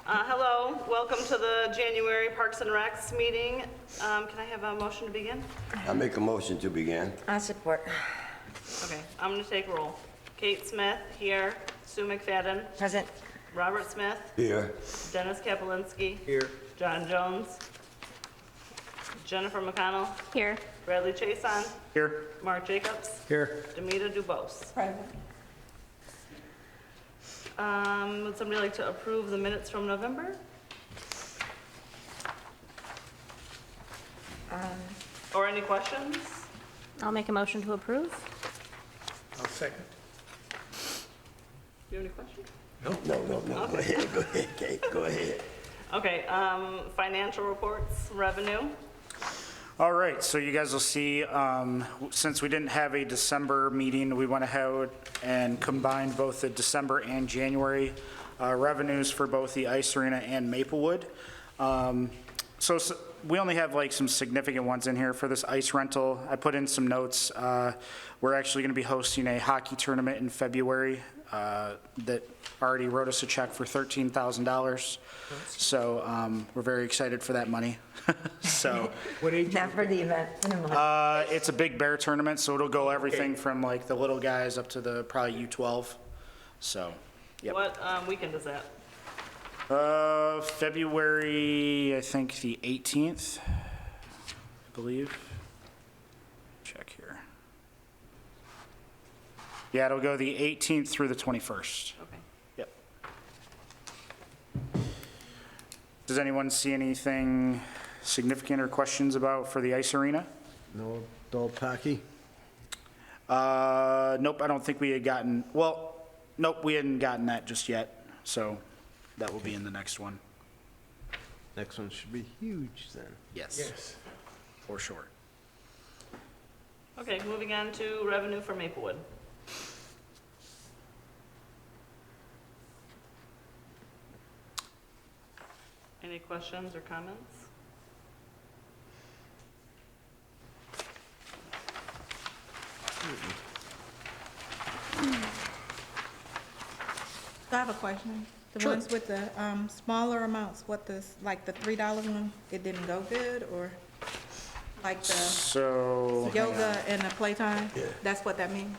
Hello, welcome to the January Parks and Recs meeting. Can I have a motion to begin? I make a motion to begin. I support. Okay, I'm gonna take roll. Kate Smith, here. Sue McFadden. Present. Robert Smith. Here. Dennis Kapelinski. Here. John Jones. Jennifer McConnell. Here. Bradley Chason. Here. Mark Jacobs. Here. Demita Dubose. Present. Would somebody like to approve the minutes from November? Or any questions? I'll make a motion to approve. I'll second. Do you have any questions? No. Go ahead, Kate, go ahead. Okay, financial reports, revenue. All right, so you guys will see, since we didn't have a December meeting, we went ahead and combined both the December and January revenues for both the Ice Arena and Maplewood. So we only have like some significant ones in here for this ice rental. I put in some notes. We're actually going to be hosting a hockey tournament in February that already wrote us a check for $13,000. So we're very excited for that money. So What age? Not for the event. it's a big bear tournament, so it'll go everything from like the little guys up to the probably U12. So, yep. What weekend is that? February, I think the 18th, I believe. Check here. Yeah, it'll go the 18th through the 21st. Okay. Yep. Does anyone see anything significant or questions about for the ice arena? No adult hockey? Nope, I don't think we had gotten, well, nope, we hadn't gotten that just yet, so that will be in the next one. Next one should be huge then. Yes. For sure. Okay, moving on to revenue for Maplewood. Any questions or comments? I have a question. The ones with the smaller amounts, what this, like the $3 one, it didn't go good, or like the So, hang on. yoga and the playtime? That's what that means?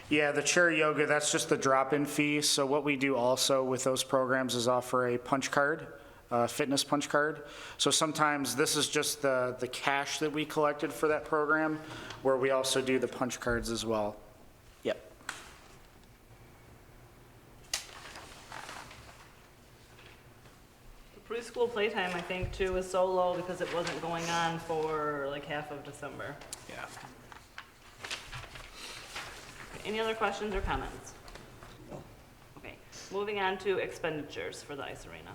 Yeah, the chair yoga, that's just the drop-in fee. So what we do also with those programs is offer a punch card, fitness punch card. So sometimes this is just the cash that we collected for that program, where we also do the punch cards as well. Yep. The preschool playtime, I think, too, is so low because it wasn't going on for like half of December. Yeah. Any other questions or comments? Okay, moving on to expenditures for the ice arena.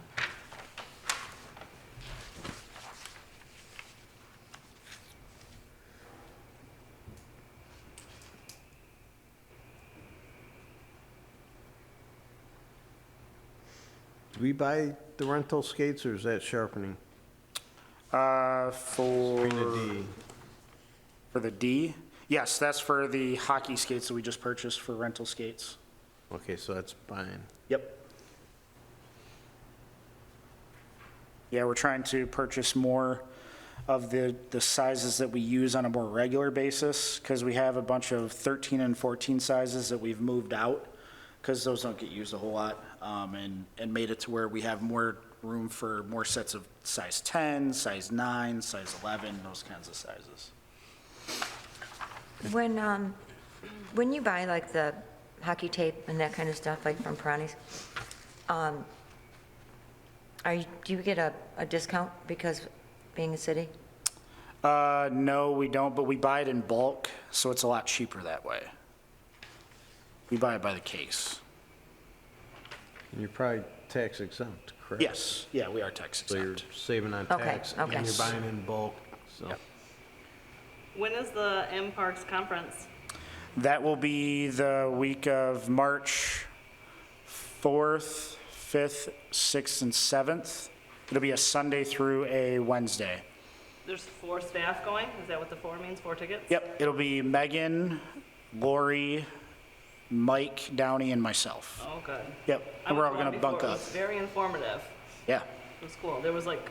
Do we buy the rental skates or is that Sharpening? For Arena D. For the D? Yes, that's for the hockey skates that we just purchased for rental skates. Okay, so that's buying. Yep. Yeah, we're trying to purchase more of the sizes that we use on a more regular basis, because we have a bunch of 13 and 14 sizes that we've moved out, because those don't get used a whole lot, and made it to where we have more room for more sets of size 10, size 9, size 11, those kinds of sizes. When you buy like the hockey tape and that kind of stuff, like from Piranhas, do you get a discount because being a city? No, we don't, but we buy it in bulk, so it's a lot cheaper that way. We buy it by the case. And you're probably tax exempt, correct? Yes, yeah, we are tax So you're exempt. saving on Okay, tax okay. and you're buying in bulk, so. Yep. When is the M Parks conference? That will be the week of March 4th, 5th, 6th, and 7th. It'll be a Sunday through a Wednesday. There's 4 staff going? Is that what the 4 means, 4 tickets? Yep, it'll be Megan, Lori, Mike, Downey, and myself. Oh, good. Yep, I and we're went all to one gonna bunk before. It up. was very informative. Yeah, It was cool. There was like,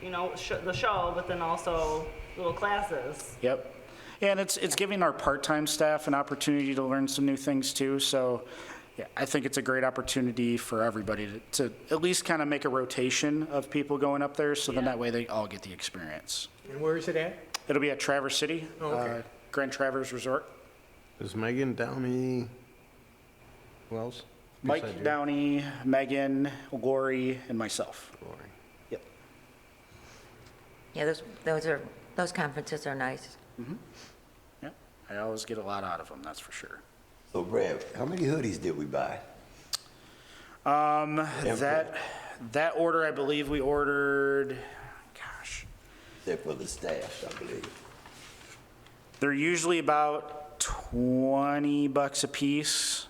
you know, the show, but then also little classes. yep. And it's giving our part-time staff an opportunity to learn some new things too. So yeah, I think it's a great opportunity for everybody to at least kind of make a rotation of people going up there. So then Yeah. that way they all get the experience. And where is it at? It'll be at Traverse City, Oh, okay. Grand Traverse Resort. Is Megan Downey, who else? Mike Besides you? Downey, Megan, Lori, and myself. Lori. Yep. Yeah, those conferences are nice. Yep. I always get a lot out of them, that's for sure. So Brad, how many hoodies did we buy? That order, I believe we ordered, gosh, Except for the staff, I believe. they're usually about $20 a piece,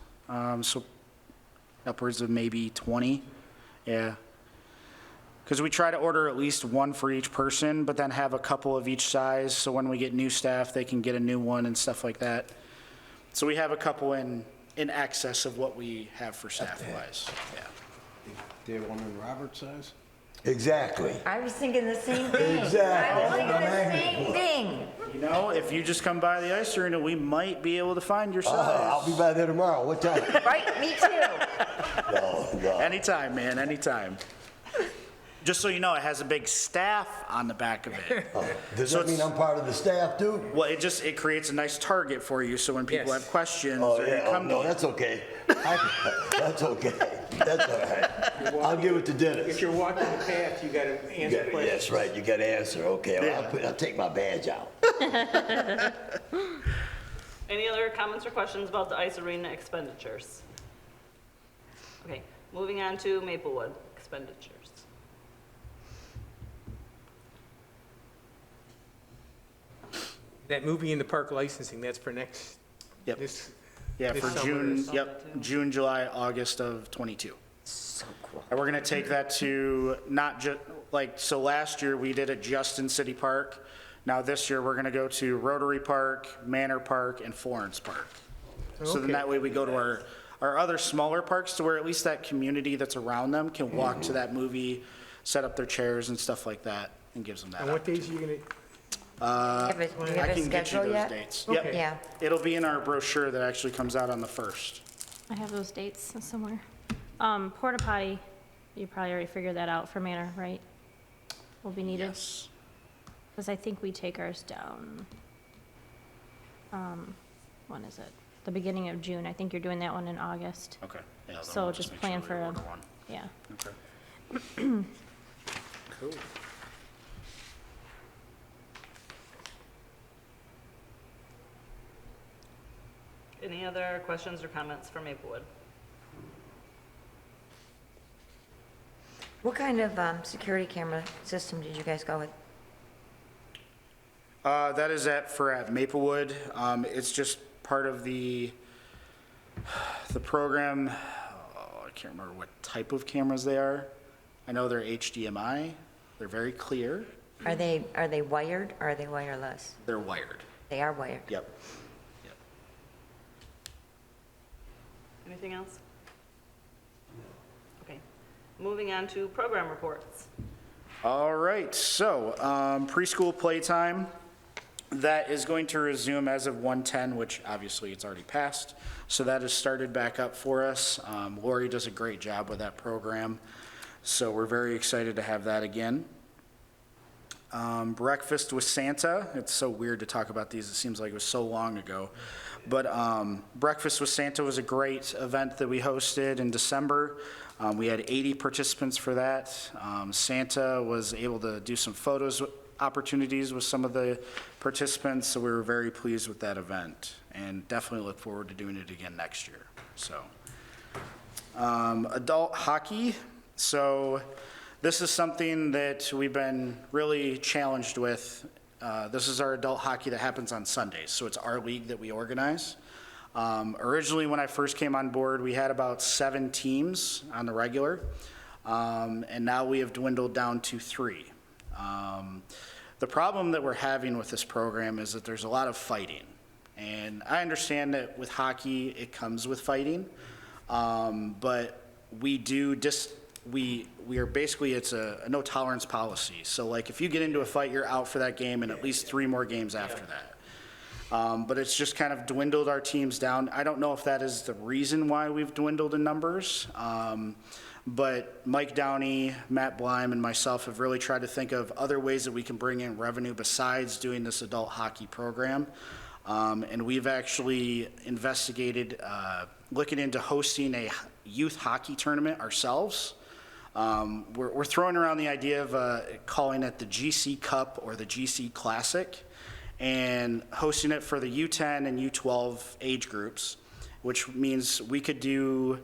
so upwards of maybe 20, yeah. Because we try to order at least one for each person, but then have a couple of each size, so when we get new staff, they can get a new one and stuff like that. So we have a couple in excess of what we have for staff-wise, yeah. Do you have one in Robert's size? Exactly. I was thinking the same thing. Exactly. I was thinking the same thing. You know, if you just come by the ice arena, we might be able to find your I'll size. be by there tomorrow. What time? Right, me too. No. Anytime, man, anytime. Just so you know, it has a big staff on the back of it. Does So that mean it's- I'm part of the staff too? Well, it creates a nice target for you, so when people Yes. have questions, Oh, or you yeah, oh, come no, to, that's okay. That's okay. That's all right. I'll give it to Dennis. If you're walking the path, you gotta answer questions. That's right, you gotta answer. Okay, well, Yeah. I'll take my badge out. Any other comments or questions about the ice arena expenditures? Okay, moving on to Maplewood expenditures. That movie in the park licensing, that's for next, Yep. this, yeah, this for summer June, is- yep, June, July, August of '22. So cool. And we're gonna take that to not just, like, so last year we did it just in City Park. Now this year, we're gonna go to Rotary Park, Manor Park, and Florence Park. So then Okay. that way we go to our other smaller parks to where at least that community that's around them can walk to that movie, set up their chairs and stuff like that, and gives them that and what opportunity. days are you gonna, Do you I have a can get you schedule those yet? dates. Okay. Yep. Yeah. It'll be in our brochure that actually comes out on the 1st. I have those dates somewhere. Porta potty, you probably already figured that out for Manor, right? Will be needed? Yes. Because I think we take ours down, when is it? The beginning of June. I think you're doing that one in August. Okay. Yeah, then So we'll just make plan sure for we a, order one. yeah. Okay. Cool. Any other questions or comments for Maplewood? What kind of security camera system did you guys go with? That is at Maplewood. It's just part of the program. Oh, I can't remember what type of cameras they are. I know they're HDMI. They're very clear. Are they wired or are they wireless? They're wired. They are wired. Yep. Yep. Anything else? Okay, moving on to program reports. All right, so preschool playtime, that is going to resume as of 1/10, which obviously it's already passed. So that has started back up for us. Lori does a great job with that program, so we're very excited to have that again. Breakfast with Santa, it's so weird to talk about these, it seems like it was so long ago. But Breakfast with Santa was a great event that we hosted in December. We had 80 participants for that. Santa was able to do some photos opportunities with some of the participants, so we were very pleased with that event and definitely look forward to doing it again next year. So, adult hockey. So this is something that we've been really challenged with. This is our adult hockey that happens on Sundays, so it's our league that we organize. Originally, when I first came on board, we had about 7 teams on the regular, and now we have dwindled down to 3. The problem that we're having with this program is that there's a lot of fighting. And I understand that with hockey, it comes with fighting, but we do we are basically, it's a no tolerance policy. So like if you get into a fight, you're out for that game and at least 3 more games after that. But it's just kind of dwindled our teams down. I don't know if that is the reason why we've dwindled in numbers. But Mike Downey, Matt Blyme, and myself have really tried to think of other ways that we can bring in revenue besides doing this adult hockey program. And we've actually investigated looking into hosting a youth hockey tournament ourselves. We're throwing around the idea of calling it the GC Cup or the GC Classic, and hosting it for the U10 and U12 age groups, which means we could do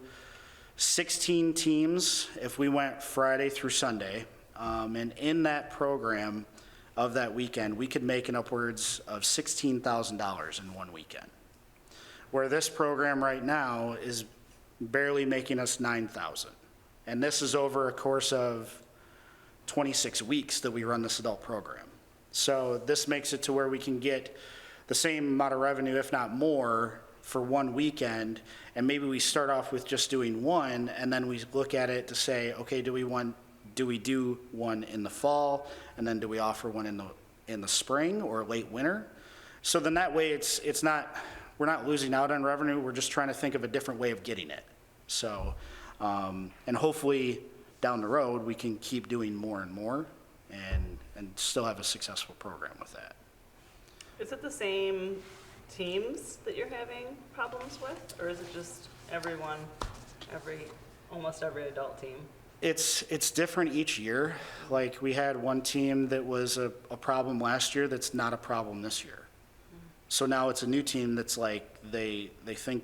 16 teams if we went Friday through Sunday. And in that program of that weekend, we could make an upwards of $16,000 in one weekend. Where this program right now is barely making us $9,000. And this is over a course of 26 weeks that we run this adult program. So this makes it to where we can get the same amount of revenue, if not more, for one weekend. And maybe we start off with just doing one, and then we look at it to say, okay, do we do one in the fall, and then do we offer one in the spring or late winter? So then that way we're not losing out on revenue, we're just trying to think of a different way of getting it. So, and hopefully down the road, we can keep doing more and more and still have a successful program with that. Is it the same teams that you're having problems with, or is it just everyone, almost every adult team? It's different each year. Like, we had one team that was a problem last year that's not a problem this year. So now it's a new team that's like, they think,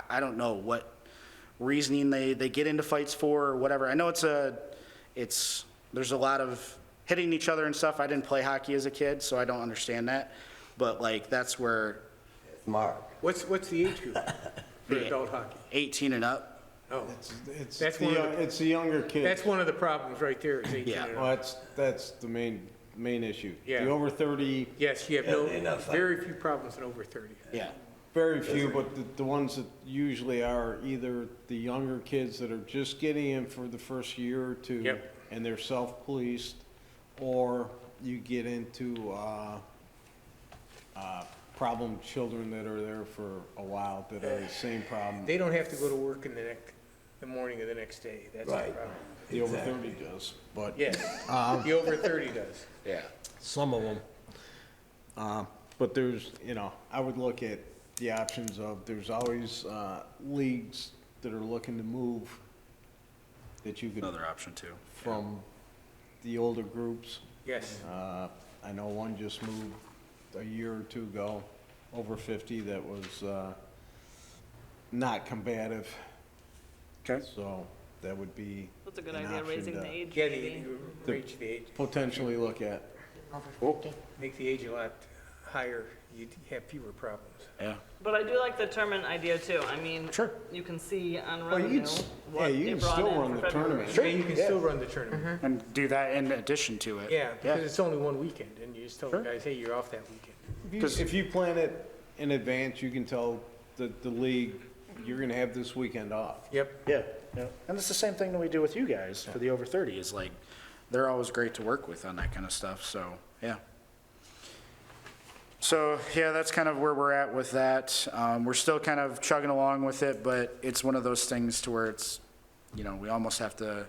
I don't know what reasoning they get into fights for or whatever. I know there's a lot of hitting each other and stuff. I didn't play hockey as a kid, so I don't understand that. But like, that's where Mark. What's the age group for adult hockey? 18 and up. Oh, It's That's one of the- it's the younger kids. that's one of the problems right there, is 18 Yeah. and Well, up. that's the main issue. Yeah. The over 30, Yes, you have enough. very few problems in over 30. Yeah. very few, but the ones that usually are either the younger kids that are just getting in for the first year or two. Yep. And they're self-policed, or you get into, problem children that are there for a while that are the same problem. They don't have to go to work in the morning of the next day. That's the Right. problem. The over 30 does, but. Yes, the over 30 does. Yeah. Some of them. But there's, I would look at the options of, there's always leagues that are looking to move that you could, Another option too. from the older groups. Yes. I know one just moved a year or two ago, over 50, that was not combative. Okay. So that would be That's a good an idea, option raising to the age. Yeah, maybe. raise the age, potentially look at. make the age a lot higher, you'd have fewer problems. Yeah. But I do like the tournament idea too. I mean, Sure. you can see on Well, you revenue could s- what yeah, you they can brought still in run for the February. tournament. Yeah, you can still run the tournament. And do that in addition to it. Yeah, because it's only one weekend, and you just tell the Sure. guys, hey, you're off that weekend. If you plan it in advance, you can tell the league, you're gonna have this weekend off. Yep. Yeah. Yeah. And it's the same thing that we do with you guys for the over 30. Is like, they're always great to work with on that kind of stuff. So, yeah. So, yeah, that's kind of where we're at with that. We're still kind of chugging along with it, but it's one of those things to where it's, we almost have to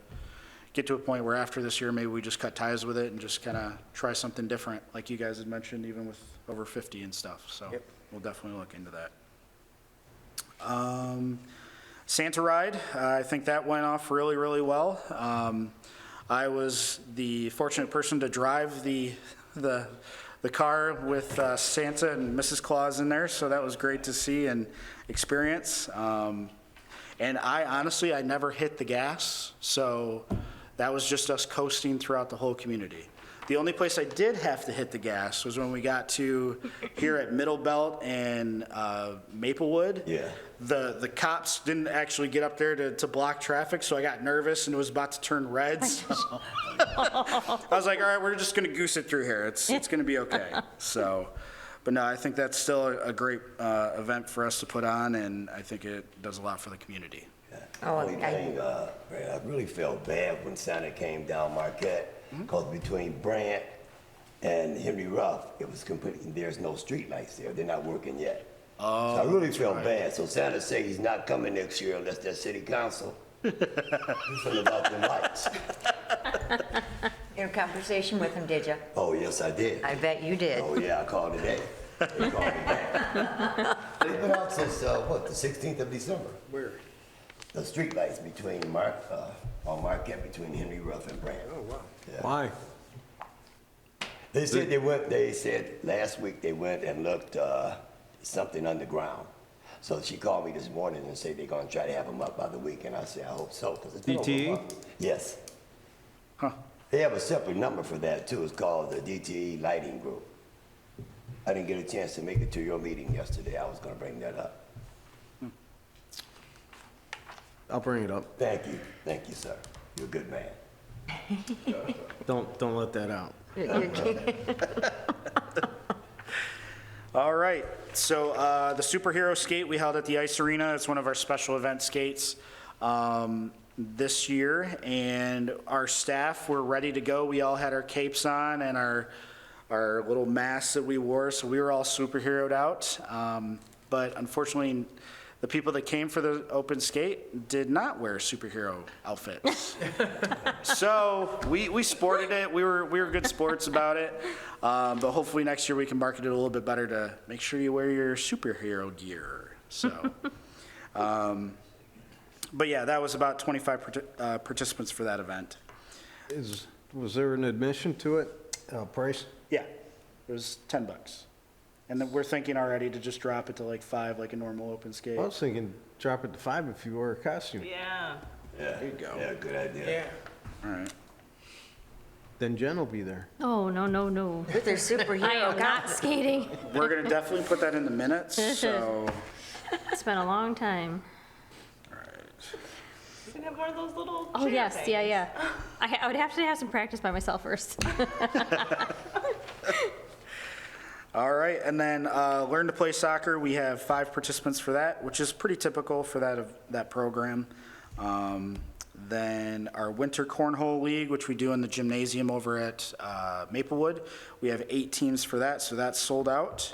get to a point where after this year, maybe we just cut ties with it and just kind of try something different, like you guys had mentioned, even with over 50 and stuff. So Yep. we'll definitely look into that. Santa ride, I think that went off really, really well. I was the fortunate person to drive the car with Santa and Mrs. Claus in there, so that was great to see and experience. And I never hit the gas, so that was just us coasting throughout the whole community. The only place I did have to hit the gas was when we got to here at Middle Belt and Maplewood. Yeah. The cops didn't actually get up there to block traffic, so I got nervous and it was about to turn red. So I was like, all right, we're just going to goose it through here. It's going to be okay. So, but no, I think that's still a great event for us to put on, and I think it does a lot for the community. Oh, Only thing, man, I really felt bad when Santa came down Marquette, because between Brant and Henry Ruff, it was completely, there's no street lights there. They're not working yet. So I really felt bad. So Santa said he's not coming next year unless that city council do something about the lights. Your conversation with him, did you? Oh, yes, I did. I bet you did. Oh, yeah, I called today. They called me back. They've been out since, what, the 16th of December? Where? The streetlights between on Marquette between Henry Ruff and Brant. Oh, wow. Yeah. Why? They said last week they went and looked, something underground. So she called me this morning and said they're gonna try to have them up by the weekend. I said, I hope so, 'cause it's been over a DTE? month. Yes. Huh. They have a separate number for that too. It's called the DTE Lighting Group. I didn't get a chance to make it to your meeting yesterday. I was gonna bring that up. I'll bring it up. Thank you, sir. You're a good man. Don't let that out. All right, so the superhero skate we held at the ice arena. It's one of our special event skates this year, and our staff were ready to go. We all had our capes on and our little masks that we wore, so we were all superheroed out. But unfortunately, the people that came for the open skate did not wear superhero outfits. So we sported it. We were good sports about it. But hopefully next year we can market it a little bit better to make sure you wear your superhero gear. So, but yeah, that was about 25 participants for that event. Was there an admission to it, price? Yeah, it was $10. And then we're thinking already to just drop it to like $5, like a normal open skate. I was thinking drop it to $5 if you wore a costume. Yeah. Yeah. There you go. Yeah, good idea. Yeah. All right. Then Jen will be there. Oh, no, no, no. With their superhero I am not costume. skating. We're gonna definitely put that in the minutes, so. It's been a long time. You can have one of those little Oh, chair yes, yeah, things. yeah. I would have to have some practice by myself first. All right, and then Learn to Play Soccer, we have 5 participants for that, which is pretty typical for that program. Then our Winter Cornhole League, which we do in the gymnasium over at Maplewood, we have 8 teams for that, so that's sold out.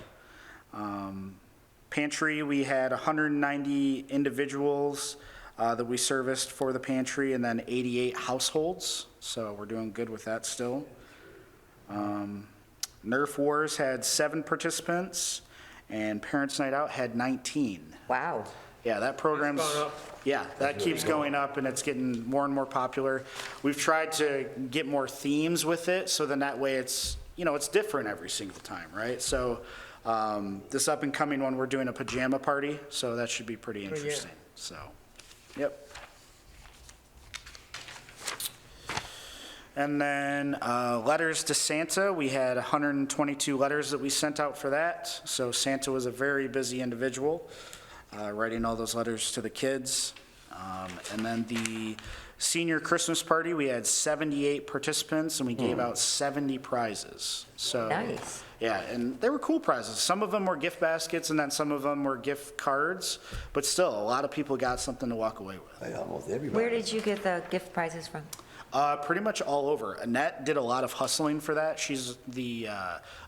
Pantry, we had 190 individuals that we serviced for the pantry, and then 88 households, so we're doing good with that still. Nerf Wars had 7 participants, and Parents Night Out had 19. Wow. Yeah, that program's, It's gone up. yeah, that keeps going up, and it's getting more and more popular. We've tried to get more themes with it, so then that way it's, it's different every single time, right? So this up and coming one, we're doing a pajama party, so that should be pretty interesting. So, yep. And then letters to Santa, we had 122 letters that we sent out for that. So Santa was a very busy individual, writing all those letters to the kids. And then the senior Christmas party, we had 78 participants and we gave out 70 prizes. So, Nice. yeah, and they were cool prizes. Some of them were gift baskets and then some of them were gift cards, but still, a lot of people got something to walk away with. Like almost everybody. Where did you get the gift prizes from? Pretty much all over. Annette did a lot of hustling for that. She's the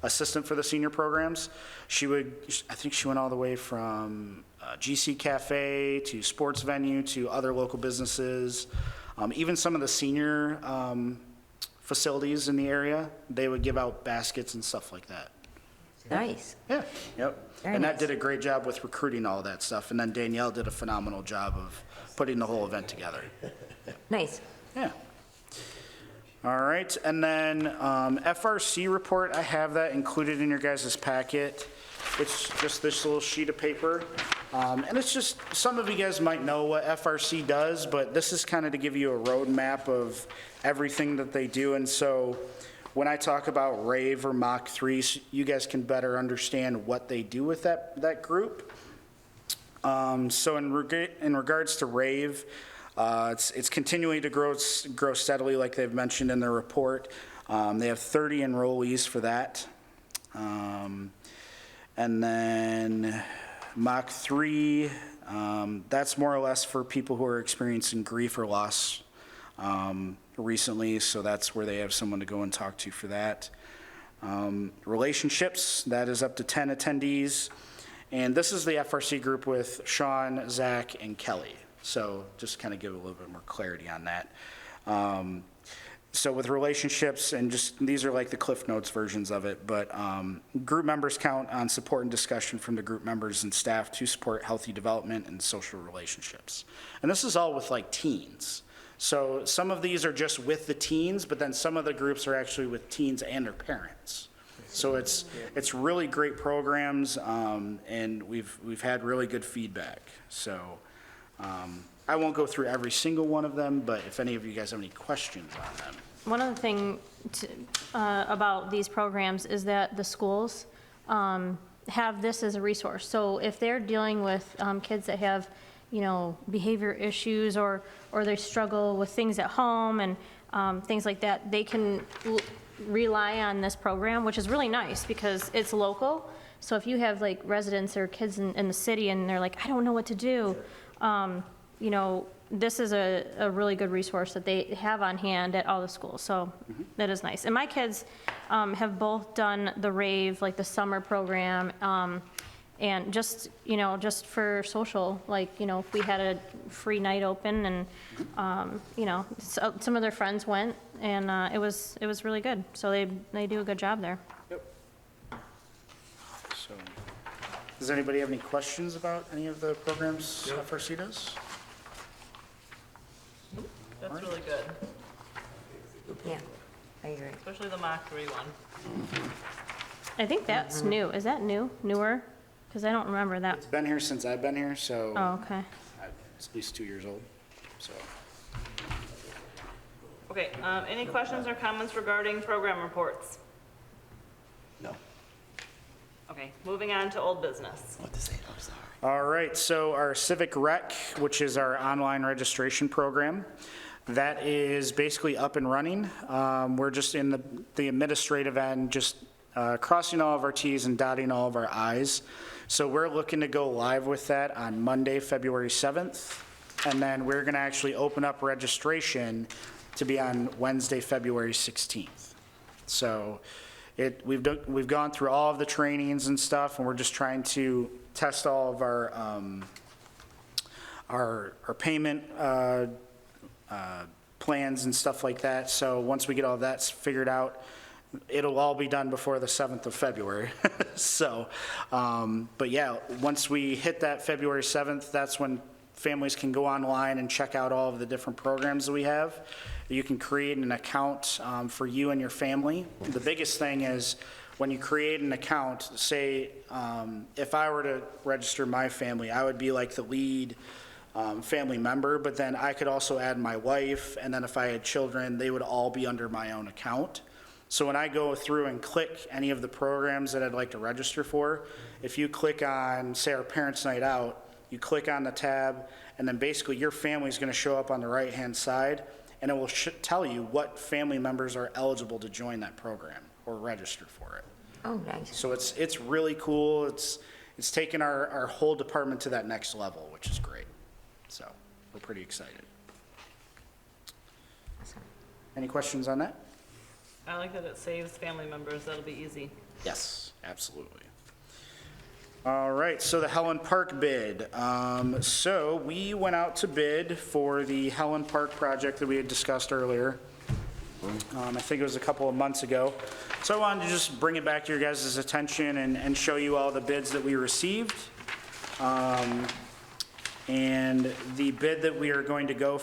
assistant for the senior programs. I think she went all the way from GC Cafe to sports venue to other local businesses. Even some of the senior facilities in the area, they would give out baskets and stuff like that. Nice. Yeah, yep. Very Annette nice. did a great job with recruiting all that stuff. And then Danielle did a phenomenal job of putting the whole event together. Nice. Yeah. All right, and then FRC report, I have that included in your guys' packet. It's just this little sheet of paper. And it's just, some of you guys might know what FRC does, but this is kind of to give you a roadmap of everything that they do. And so when I talk about RAVE or Mach 3, you guys can better understand what they do with that group. So in regards to RAVE, it's continuing to grow steadily, like they've mentioned in their report. They have 30 enrollees for that. And then Mach 3, That's more or less for people who are experiencing grief or loss recently, so that's where they have someone to go and talk to for that. Relationships, that is up to 10 attendees. And this is the FRC group with Sean, Zach, and Kelly. So just kind of give a little bit more clarity on that. So with relationships, and just, these are like the Cliff Notes versions of it, but group members count on support and discussion from the group members and staff to support healthy development and social relationships. And this is all with like teens. So some of these are just with the teens, but then some of the groups are actually with teens and their parents. So it's really great programs, and we've had really good feedback. So I won't go through every single one of them, but if any of you guys have any questions on them. One other thing about these programs is that the schools have this as a resource. So if they're dealing with kids that have, behavior issues or they struggle with things at home and things like that, they can rely on this program, which is really nice because it's local. So if you have like residents or kids in the city and they're like, I don't know what to do, this is a really good resource that they have on hand at all the schools. So that is nice. And my kids have both done the RAVE, like the summer program, and just for social, if we had a free night open and, some of their friends went and it was really good. So they do a good job there. Yep. So, does anybody have any questions about any of the programs FRC does? That's really good, Yeah, I agree. especially the mockery one. I think that's new. Is that newer? Because I don't remember that. It's been here since I've been here, so Oh, okay. it's at least 2 years old, so. Okay, any questions or comments regarding program reports? No. Okay, moving on to old business. What to say? I'm sorry. All right, so our Civic Rec, which is our online registration program, that is basically up and running. We're just in the administrative end, just crossing all of our Ts and dotting all of our Is. So we're looking to go live with that on Monday, February 7th. And then we're going to actually open up registration to be on Wednesday, February 16th. So we've gone through all of the trainings and stuff, and we're just trying to test all of our payment plans and stuff like that. So once we get all that figured out, it'll all be done before the 7th of February. So, but yeah, once we hit that February 7th, that's when families can go online and check out all of the different programs that we have. You can create an account for you and your family. The biggest thing is when you create an account, say, if I were to register my family, I would be like the lead family member, but then I could also add my wife, and then if I had children, they would all be under my own account. So when I go through and click any of the programs that I'd like to register for, if you click on, say, our Parents' Night Out, you click on the tab, and then basically your family's going to show up on the right-hand side, and it will tell you what family members are eligible to join that program or register for it. Oh, nice. So it's really cool. It's taken our whole department to that next level, which is great. So we're pretty excited. Awesome. Any questions on that? I like that it saves family members, that'll be easy. Yes, absolutely. All right, so the Helen Park bid. So we went out to bid for the Helen Park project that we had discussed earlier. I think it was a couple of months ago. So I wanted to just bring it back to your guys' attention and show you all the bids that we received. And the bid that we are going to go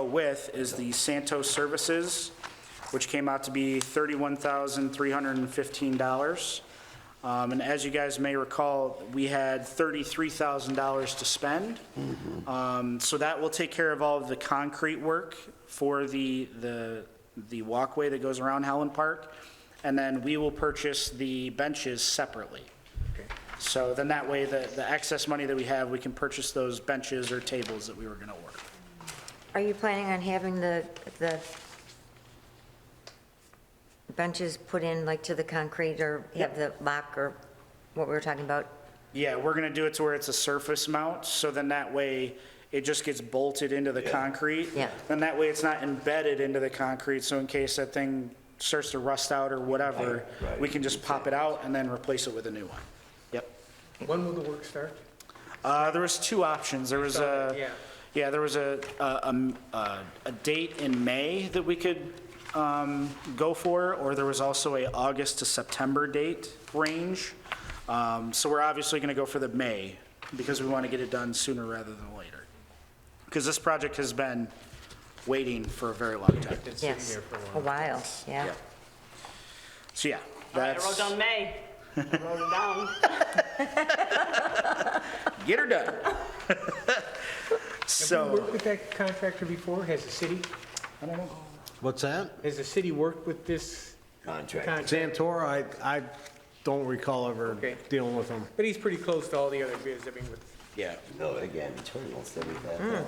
with is the Santos Services, which came out to be $31,315. And as you guys may recall, we had $33,000 to spend. So that will take care of all of the concrete work for the walkway that goes around Helen Park. And then we will purchase the benches separately. So then that way, the excess money that we have, we can purchase those benches or tables that we were gonna order. Are you planning on having the benches put in like to the concrete or have the lock or what we were talking about? Yeah, we're gonna do it to where it's a surface mount, so then that way it just gets bolted into the concrete. Yeah. And that way it's not embedded into the concrete, so in case that thing starts to rust out or whatever, Right. we can just pop it out and then replace it with a new one. Yep. When will the work start? There was two options. There was a, Yeah. yeah, there was a date in May that we could go for, or there was also a August to September date range. So we're obviously going to go for the May because we want to get it done sooner rather than later. Because this project has been waiting for a very long time. Been sitting Yes, there for a a while. while, yeah. So yeah, All right, I wrote that's, down May. I wrote it down. get her done. Have we So, worked with that contractor before? Has the city, I don't know. What's that? has the city worked with this Contract. contract? Santor, I don't recall ever Okay. dealing with them. But he's pretty close to all the other bids, I mean, with, Yeah. No, again, between 75,000.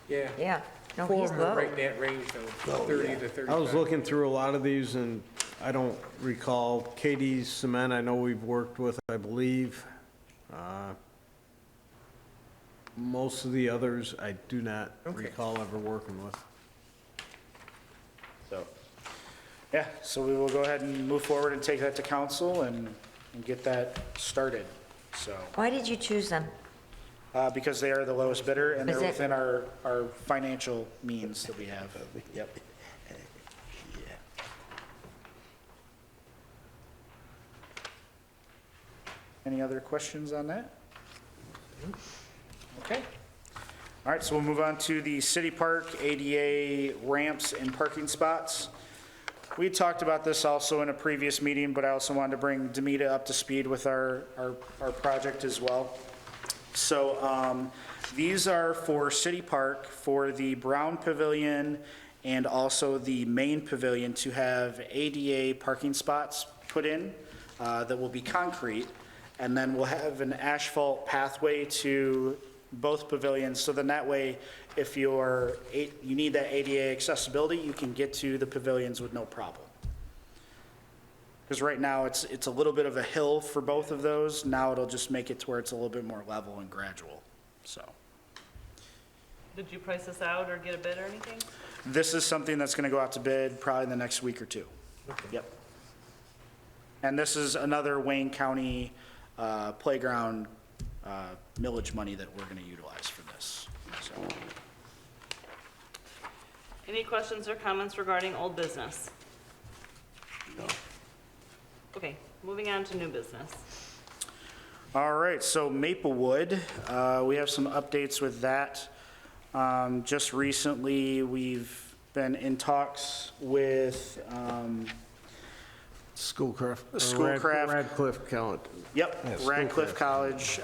yeah. Yeah, no, Four he's of them are low. right in that range though, Oh, 30 yeah. to 35. I was looking through a lot of these, and I don't recall Katie's Cement, I know we've worked with, I believe. Most of the others, I do not Okay. recall ever working with. So, yeah, so we will go ahead and move forward and take that to council and get that started, so. Why did you choose them? Because they are the lowest bidder and they're Is it- within our financial means that we have. Yep. Yeah. Any other questions on that? Okay. All right, so we'll move on to the City Park ADA ramps and parking spots. We talked about this also in a previous meeting, but I also wanted to bring Demita up to speed with our project as well. So these are for City Park, for the Brown Pavilion and also the main pavilion to have ADA parking spots put in that will be concrete. And then we'll have an asphalt pathway to both pavilions. So then that way, if you need that ADA accessibility, you can get to the pavilions with no problem. Because right now, it's a little bit of a hill for both of those. Now it'll just make it to where it's a little bit more level and gradual, so. Did you price this out or get a bid or anything? This is something that's gonna go out to bid probably in the next week or two. Yep. And this is another Wayne County playground millage money that we're gonna utilize for this, so. Any questions or comments regarding old business? No. Okay, moving on to new business. All right, so Maplewood, we have some updates with that. Just recently, we've been in talks with, Schoolcraft. Schoolcraft. Radcliffe College. yep, Yeah, Radcliffe College.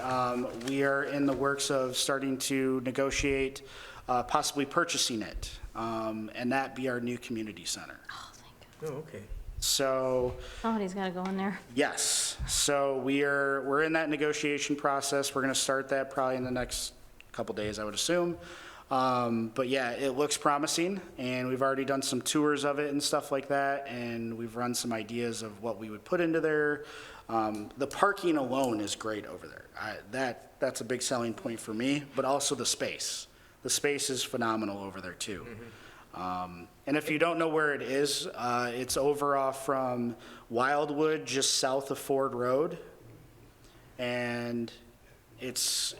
We are in the works of starting to negotiate possibly purchasing it, and that be our new community center. Oh, okay. So, Somebody's got to go in there. yes, so we're in that negotiation process. We're gonna start that probably in the next couple days, I would assume. But yeah, it looks promising, and we've already done some tours of it and stuff like that, and we've run some ideas of what we would put into there. The parking alone is great over there. That's a big selling point for me, but also the space. The space is phenomenal over there too. And if you don't know where it is, it's over off from Wildwood, just south of Ford Road. And it's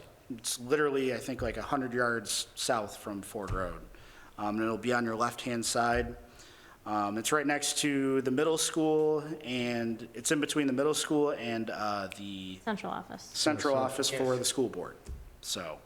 literally, I think, like 100 yards south from Ford Road. And it'll be on your left-hand side. It's right next to the middle school, and it's in between the middle school and the Central office. central office for the school board. So,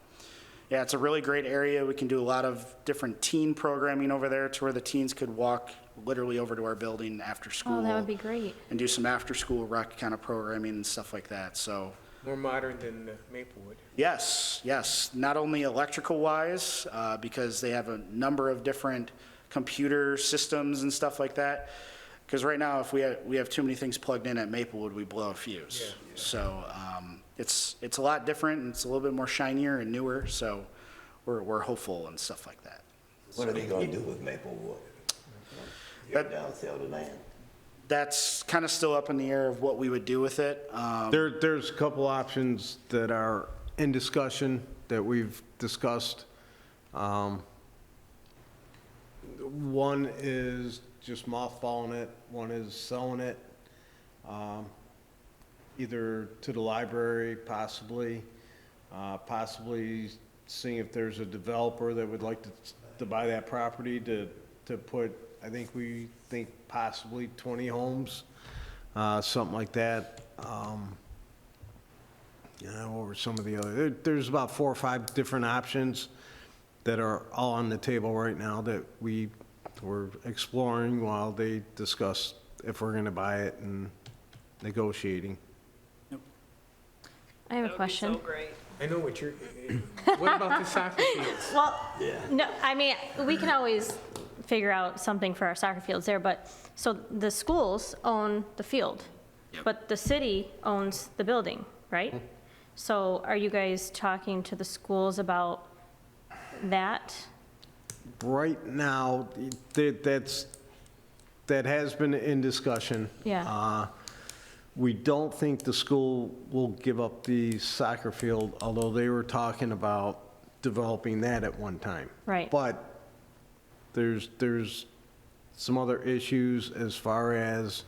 yeah, it's a really great area. We can do a lot of different teen programming over there to where the teens could walk literally over to our building after school. Oh, that would be great. And do some after-school rec kind of programming and stuff like that, so. More modern than Maplewood. Yes, yes, not only electrical-wise, because they have a number of different computer systems and stuff like that. Because right now, if we have too many things plugged in at Maplewood, we blow a fuse. Yeah. So it's a lot different, and it's a little bit more shinier and newer, so we're hopeful and stuff like that. What are they gonna do with Maplewood? Tear down, sell the land? that's kind of still up in the air of what we would do with it. There's a couple options that are in discussion that we've discussed. One is just mothballing it, one is selling it, either to the library possibly, possibly seeing if there's a developer that would like to buy that property to put, we think possibly 20 homes, something like that. What were some of the other, there's about 4 or 5 different options that are all on the table right now that we're exploring while they discuss if we're gonna buy it and negotiating. I have a That would be question. so great. I know what you're, what about the soccer fields? Well, no, I mean, we can always figure out something for our soccer fields there, but, so the schools own the field, but the city owns the building, right? So are you guys talking to the schools about that? Right now, that has been in discussion. Yeah. We don't think the school will give up the soccer field, although they were talking about developing that at one time. Right. But there's some other issues as far as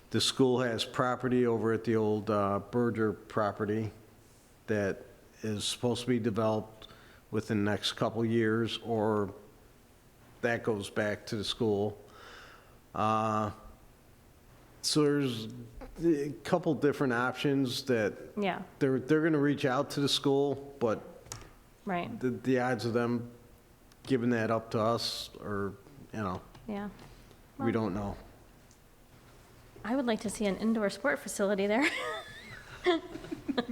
the school has property over at the old Berger property that is supposed to be developed within the next couple of years, or that goes back to the school. So there's a couple different options that Yeah, they're going to reach out to the school, but right, the odds of them giving that up to us are, yeah. we don't know. I would like to see an indoor sport facility there.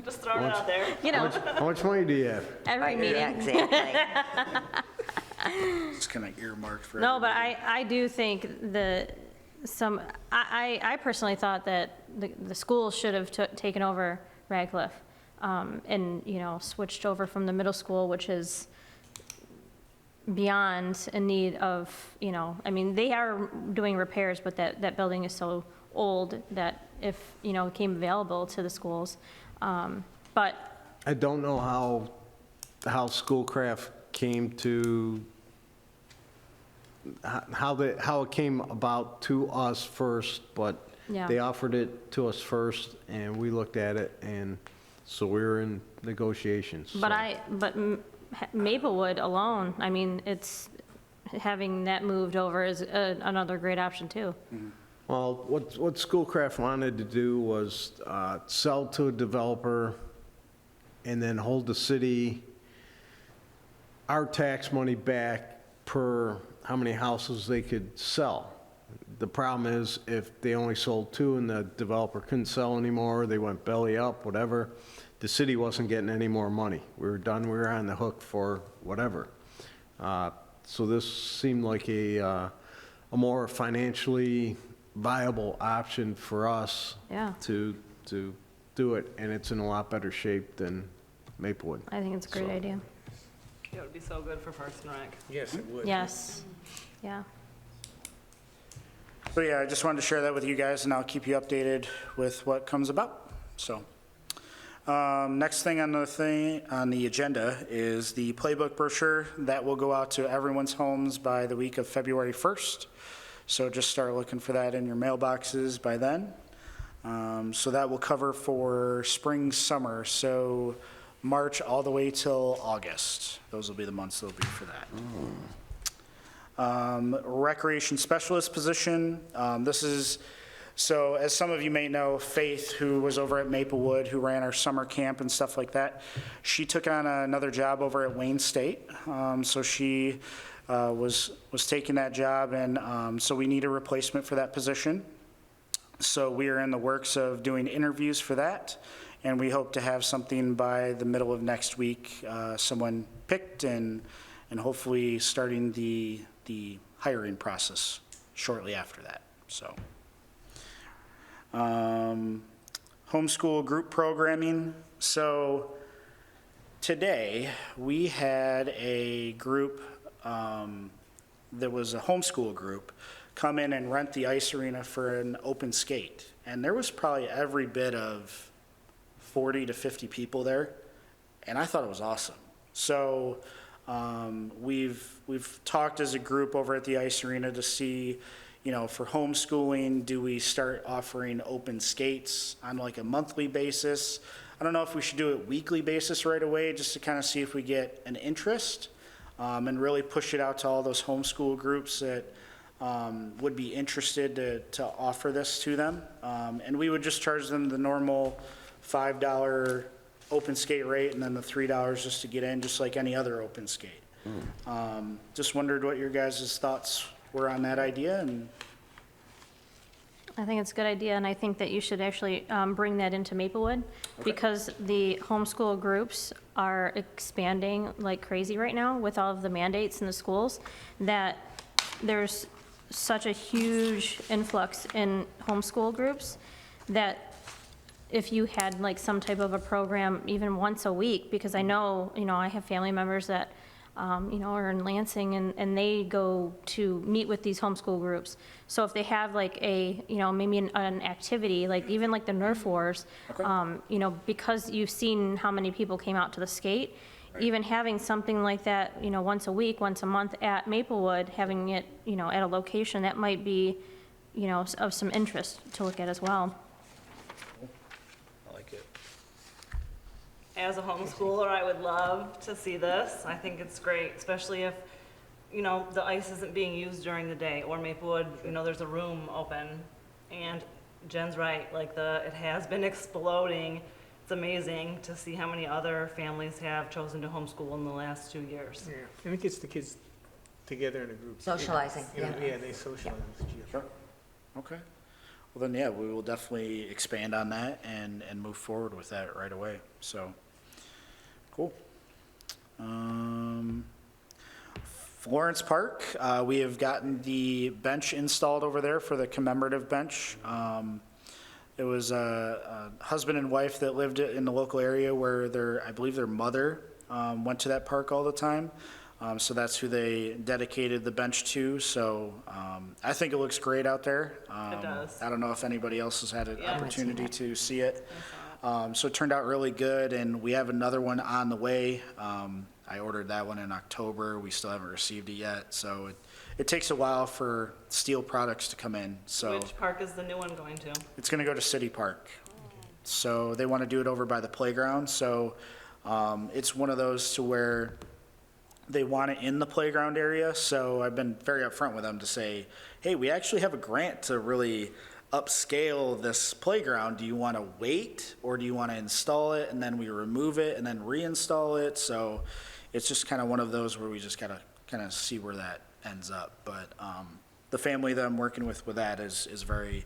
Just throwing it out there. You know, How much money do you have? every Right, yeah, meeting. exactly. It's kind of earmarked for. No, but everybody. I do think I personally thought that the school should have taken over Radcliffe, and, switched over from the middle school, which is beyond in need of, they are doing repairs, but that building is so old that if, it came available to the schools. But, I don't know how Schoolcraft came to, how it came about to us first, but Yeah. they offered it to us first, and we looked at it, and so we were in negotiations. but so. Maplewood alone, it's, having that moved over is another great option too. Well, what Schoolcraft wanted to do was sell to a developer and then hold the city, our tax money back per how many houses they could sell. The problem is if they only sold 2 and the developer couldn't sell anymore, they went belly up, whatever, the city wasn't getting any more money. We were done, we were on the hook for whatever. So this seemed like a more financially viable option for us Yeah. to do it, and it's in a lot better shape than Maplewood. I think it's a great idea. It would be so good for Parks and Rec. Yes, it would. Yes, yeah. So yeah, I just wanted to share that with you guys, and I'll keep you updated with what comes about. So, next thing on the agenda is the playbook brochure that will go out to everyone's homes by the week of February 1st. So just start looking for that in your mailboxes by then. So that will cover for spring, summer, so March all the way till August. Those will be the months that'll be for that. Recreation specialist position. So as some of you may know, Faith, who was over at Maplewood, who ran our summer camp and stuff like that, she took on another job over at Wayne State. So she was taking that job, and so we need a replacement for that position. So we are in the works of doing interviews for that, and we hope to have something by the middle of next week, someone picked, and hopefully starting the hiring process shortly after that. So, homeschool group programming. So today we had a group that was a homeschool group come in and rent the ice arena for an open skate. And there was probably every bit of 40 to 50 people there, and I thought it was awesome. So we've talked as a group over at the ice arena to see, you know, for homeschooling, do we start offering open skates on like a monthly basis? I don't know if we should do it weekly basis right away, just to kind of see if we get an interest, and really push it out to all those homeschool groups that would be interested to offer this to them. And we would just charge them the normal $5 open skate rate, and then the $3 just to get in, just like any other open skate. Just wondered what your guys' thoughts were on that idea. And I think it's a good idea, and I think that you should actually bring that into Maplewood, because the homeschool groups are expanding like crazy right now with all of the mandates in the schools, that there's such a huge influx in homeschool groups that if you had like some type of a program even once a week, because I know, you know, I have family members that, you know, are in Lansing, and they go to meet with these homeschool groups. So if they have like a, you know, maybe an activity, like even like the Nerf Wars, you know, because you've seen how many people came out to the skate, even having something like that, you know, once a week, once a month at Maplewood, having it, you know, at a location, that might be, you know, of some interest to look at as well. I like it. As a homeschooler, I would love to see this. I think it's great, especially if, you know, the ice isn't being used during the day, or Maplewood, you know, there's a room open. And Jen's right, like it has been exploding. It's amazing to see how many other families have chosen to homeschool in the last 2 years. Yeah, and it gets the kids together in a group. Socializing, You know, yeah. yeah, they socialize. Sure. Okay. Well then, yeah, we will definitely expand on that and move forward with that right away. So, cool. Florence Park, we have gotten the bench installed over there for the commemorative bench. It was a husband and wife that lived in the local area where I believe their mother went to that park all the time. So that's who they dedicated the bench to. So I think it looks great out there. It does. I don't know if anybody else has had an Yeah. opportunity to see it. So it turned out really good, and we have another one on the way. I ordered that one in October. We still haven't received it yet. So it takes a while for steel products to come in. So Which park is the new one going to? it's going to go to City Park. So they want to do it over by the playground. So it's one of those to where they want it in the playground area. So I've been very upfront with them to say, hey, we actually have a grant to really upscale this playground. Do you want to wait, or do you want to install it and then we remove it and then reinstall it? So it's just kind of one of those where we just got to kind of see where that ends up. But the family that I'm working with that is very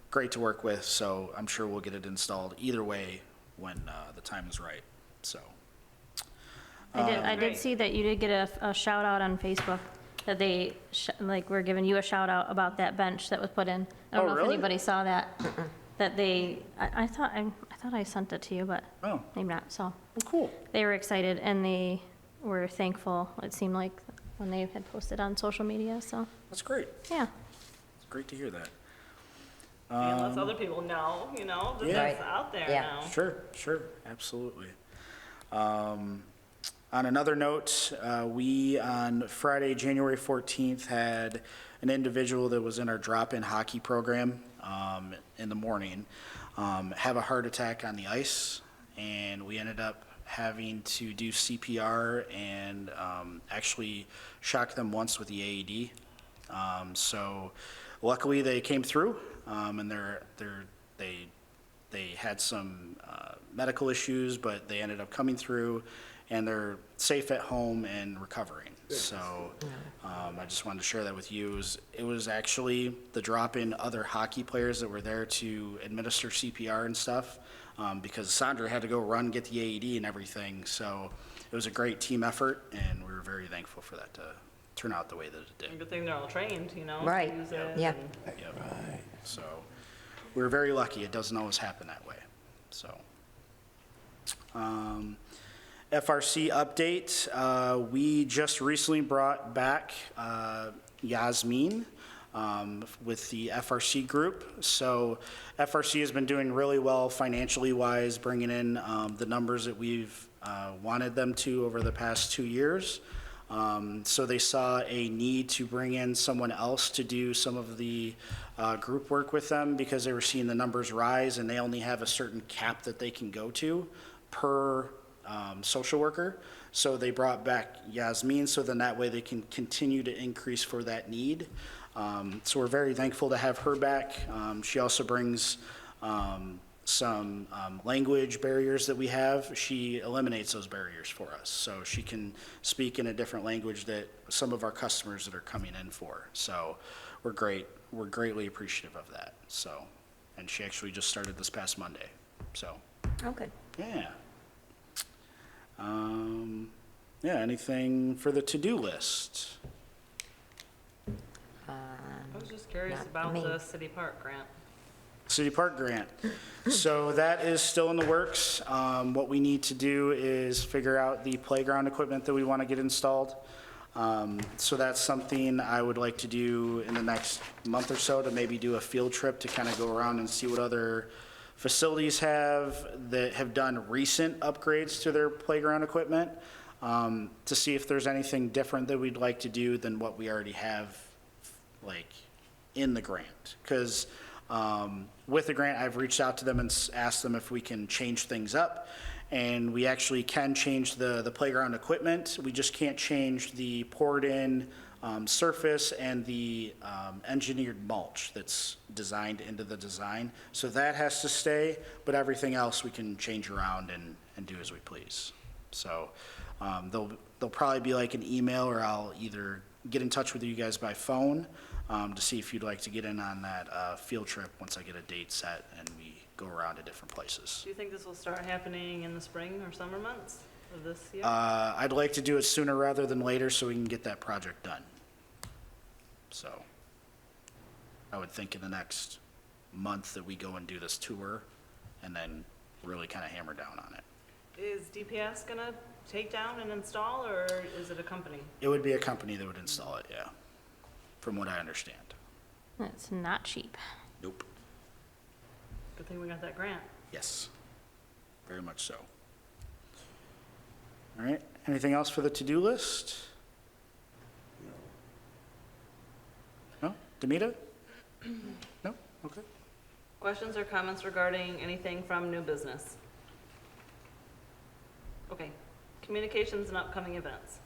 great to work with. So I'm sure we'll get it installed either way when the time is right. So. I did Great. see that you did get a shout out on Facebook, that they, like, were giving you a shout out about that bench that was put in. I don't Oh, know if really? anybody saw that, that they, I thought I sent it to you, but Oh, maybe not, so. well, cool. They were excited and they were thankful, it seemed like, when they had posted on social media, so, That's great. yeah. It's great to hear that. And lets other people know, you know, that Yeah. that's out there Yeah. now. Sure, absolutely. On another note, we on Friday, January 14th, had an individual that was in our drop-in hockey program in the morning have a heart attack on the ice, and we ended up having to do CPR and actually shock them once with the AED. So luckily they came through, and they had some medical issues, but they ended up coming through, and they're safe at home and recovering. So I just wanted to share that with you. It was actually the drop-in other hockey players that were there to administer CPR and stuff, because Sandra had to go run, get the AED and everything. So it was a great team effort, and we were very thankful for that to turn out the way that it did. Good thing they're all trained, you know, Right. to use it. Yeah. and- Yep. So we were very lucky. It doesn't always happen that way. So FRC update. We just recently brought back Yasmin with the FRC group. So FRC has been doing really well financially wise, bringing in the numbers that we've wanted them to over the past 2 years. So they saw a need to bring in someone else to do some of the group work with them because they were seeing the numbers rise and they only have a certain cap that they can go to per social worker. So they brought back Yasmin, so then that way they can continue to increase for that need. So we're very thankful to have her back. She also brings some language barriers that we have. She eliminates those barriers for us. So she can speak in a different language that some of our customers that are coming in for. So we're greatly appreciative of that. So, and she actually just started this past Monday. So, Okay. yeah. Yeah, anything for the to-do list? I was just curious Not about me. the city park grant. City Park grant. So that is still in the works. What we need to do is figure out the playground equipment that we want to get installed. So that's something I would like to do in the next month or so, to maybe do a field trip to kind of go around and see what other facilities that have done recent upgrades to their playground equipment, to see if there's anything different that we'd like to do than what we already have, like, in the grant. Because with the grant, I've reached out to them and asked them if we can change things up, and we actually can change the playground equipment. We just can't change the poured-in surface and the engineered mulch that's designed into the design. So that has to stay, but everything else we can change around and do as we please. So there'll probably be like an email, or I'll either get in touch with you guys by phone to see if you'd like to get in on that field trip once I get a date set and we go around to different places. Do you think this will start happening in the spring or summer months of this year? I'd like to do it sooner rather than later so we can get that project done. So I would think in the next month that we go and do this tour and then really kind of hammer down on it. Is DPS gonna take down and install, or is it a company? It would be a company that would install it, yeah, from what I understand. It's not cheap. Nope. Good thing we got that grant. Yes, very much so. All right, anything else for the to-do list? No? Demita? No? Okay. Questions or comments regarding anything from new business? Okay, communications and upcoming events.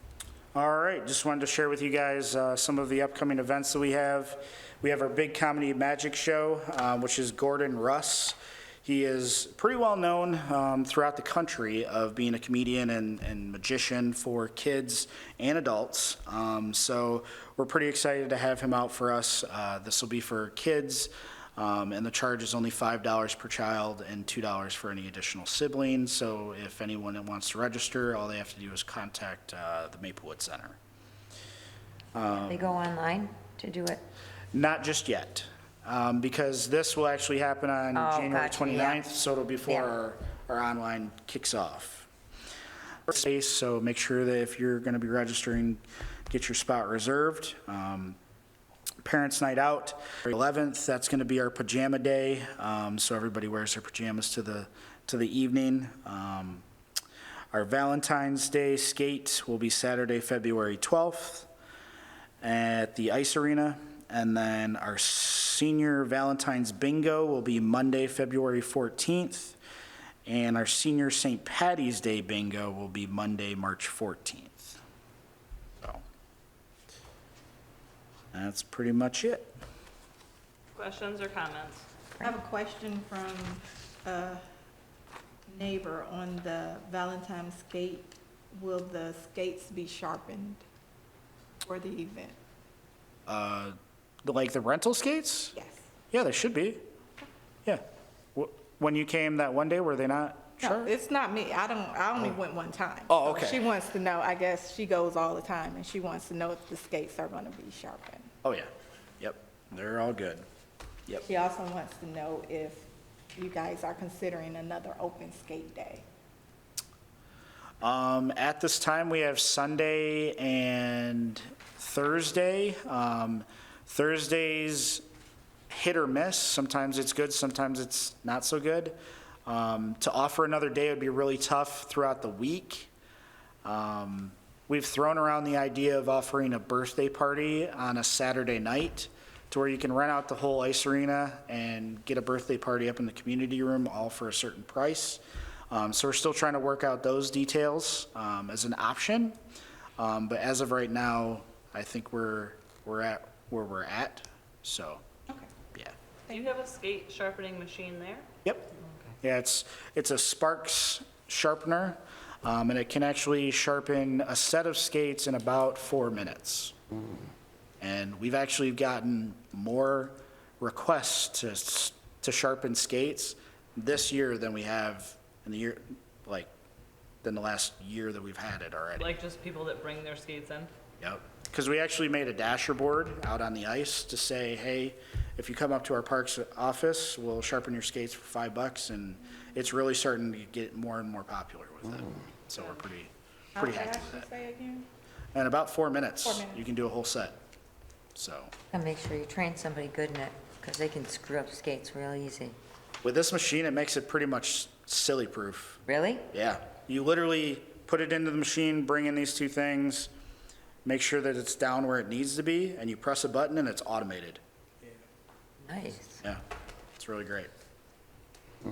All right, just wanted to share with you guys some of the upcoming events that we have. We have our big comedy magic show, which is Gordon Russ. He is pretty well known throughout the country of being a comedian and magician for kids and adults. So we're pretty excited to have him out for us. This will be for kids, and the charge is only $5 per child and $2 for any additional sibling. So if anyone wants to register, all they have to do is contact the Maplewood Center. They go online to do it? Not just yet, because this will actually happen on Oh, January gotcha, 29th, yeah. so it'll be before our online kicks off. So make sure that if you're going to be registering, get your spot reserved. Parents' Night Out, 11th, that's going to be our pajama day, so everybody wears their pajamas to the evening. Our Valentine's Day skate will be Saturday, February 12th at the Ice Arena. And then our senior Valentine's Bingo will be Monday, February 14th. And our senior St. Patty's Day Bingo will be Monday, March 14th. So that's pretty much it. Questions or comments? I have a question from a neighbor on the Valentine's skate. Will the skates be sharpened for the event? Like the rental skates? Yes. Yeah, they should be. Yeah. When you came that one day, were they not No, sharp? it's not me. I only went one time. Oh, So okay. She wants to know, I guess she goes all the time, and she wants to know if the skates are gonna be sharpened. Oh, yeah. Yep. They're all good. Yep. She also wants to know if you guys are considering another open skate day. At this time, we have Sunday and Thursday. Thursdays, hit or miss. Sometimes it's good, sometimes it's not so good. To offer another day would be really tough throughout the week. We've thrown around the idea of offering a birthday party on a Saturday night to where you can rent out the whole ice arena and get a birthday party up in the community room, all for a certain price. So we're still trying to work out those details as an option. But as of right now, I think we're at where we're at, so, yeah. Do you have a skate sharpening machine there? Yep. Yeah, it's a Sparks sharpener, and it can actually sharpen a set of skates in about 4 minutes. And we've actually gotten more requests to sharpen skates this year than we have in the year, like, than the last year that we've had it already. Like just people that bring their skates in? Yep. Because we actually made a dasher board out on the ice to say, hey, if you come up to our parks office, we'll sharpen your skates for $5, and it's really starting to get more and more popular with it. So we're pretty happy with that. Say again? And about 4 minutes, 4 minutes. you can do a whole set. So And make sure you train somebody good in it, because they can screw up skates real easy. with this machine, it makes it pretty much silly proof. Really? Yeah. You literally put it into the machine, bring in these two things, make sure that it's down where it needs to be, and you press a button and it's automated. Nice. Yeah, it's really great. So,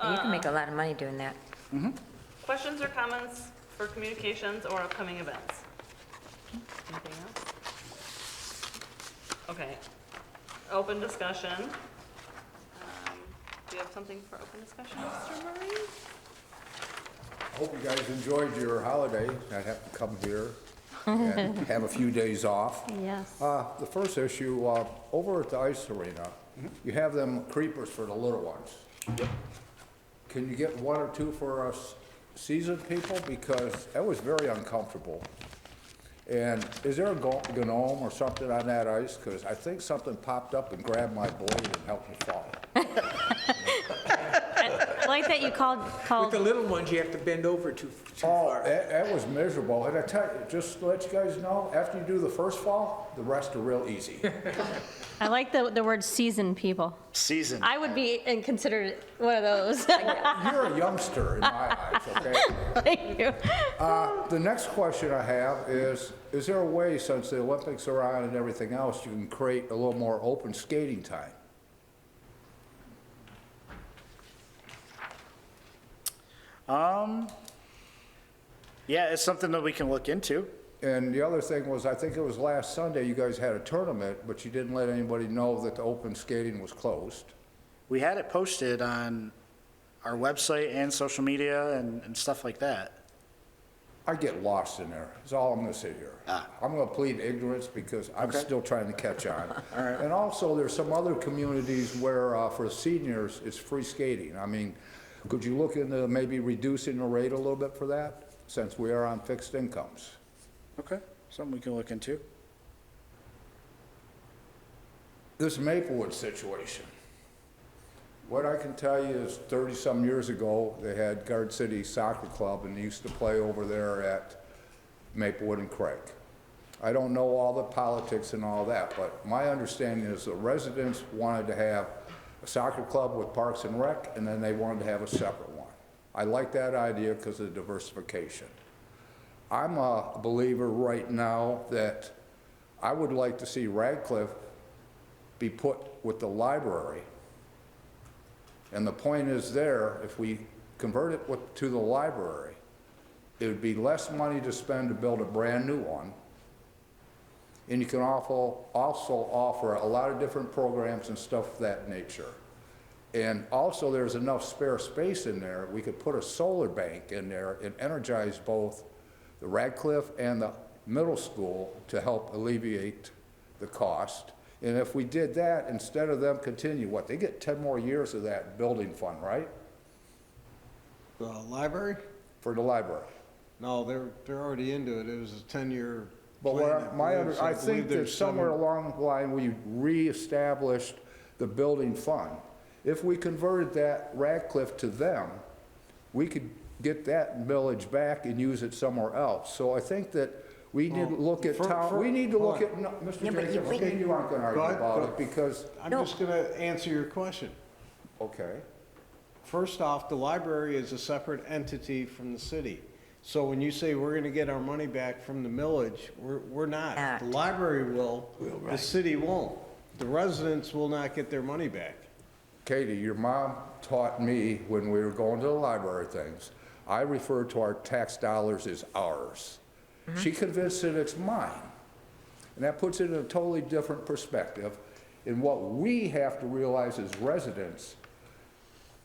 And you can make a lot of money doing that. Questions or comments for communications or upcoming events? Anything else? Okay. Open discussion. Do you have something for open discussion, Mr. Murray? I hope you guys enjoyed your holiday. I have to come here and have a few days off. Yes. The first issue, over at the ice arena, you have them creepers for the little ones. Can you get one or two for us seasoned people? Because that was very uncomfortable. And is there a gnome or something on that ice? Because I think something popped up and grabbed my blade and helped me fall. I like that you With called, the little ones, you have to bend over too Oh, far. that was miserable. And I tell you, just to let you guys know, after you do the first fall, the rest are real easy. I like the word seasoned people. season. I would be considered one of those. You're a youngster in my eyes, okay? Thank you. The next question I have is there a way, since the Olympics are on and everything else, you can create a little more open skating time? Yeah, it's something that we can look into. And the other thing was, I think it was last Sunday, you guys had a tournament, but you didn't let anybody know that the open skating was closed. We had it posted on our website and social media and stuff like that. I get lost in there, is all I'm gonna say here. I'm gonna plead ignorance because I'm still trying to catch on. And also, there's some other communities where, for seniors, it's free skating. I mean, could you look into maybe reducing the rate a little bit for that, since we are on fixed incomes? Okay, something we can look into. This Maplewood situation. What I can tell you is 30-some years ago, they had Guard City Soccer Club and they used to play over there at Maplewood and Craig. I don't know all the politics and all that, but my understanding is the residents wanted to have a soccer club with Parks and Rec, and then they wanted to have a separate one. I like that idea because of diversification. I'm a believer right now that I would like to see Radcliffe be put with the library. And the point is there, if we convert it to the library, it would be less money to spend to build a brand new one. And you can also offer a lot of different programs and stuff of that nature. And also there's enough spare space in there, we could put a solar bank in there and energize both the Radcliffe and the middle school to help alleviate the cost. And if we did that, instead of them continue, what, they get 10 more years of that building fund, right? The library? For the library. No, they're already into it. It was a 10-year But plan. I think that somewhere along the line, we reestablished the building fund. If we converted that Radcliffe to them, we could get that millage back and use it somewhere else. So I think that We need to look at for- we need to hold look on. at, no, Mr. Yeah, but you- Jacobs, wait. me and you aren't gonna argue Go ahead, about go it ahead. because, I'm No. just gonna answer your question. okay, First off, the library is a separate entity from the city. So when you say we're gonna get our money back from the millage, we're not. The library will, the city won't. The residents will not get their money back. Katie, your mom taught me when we were going to the library things, I refer to our tax dollars as ours. She convinced that it's mine. And that puts it in a totally different perspective. And what we have to realize as residents,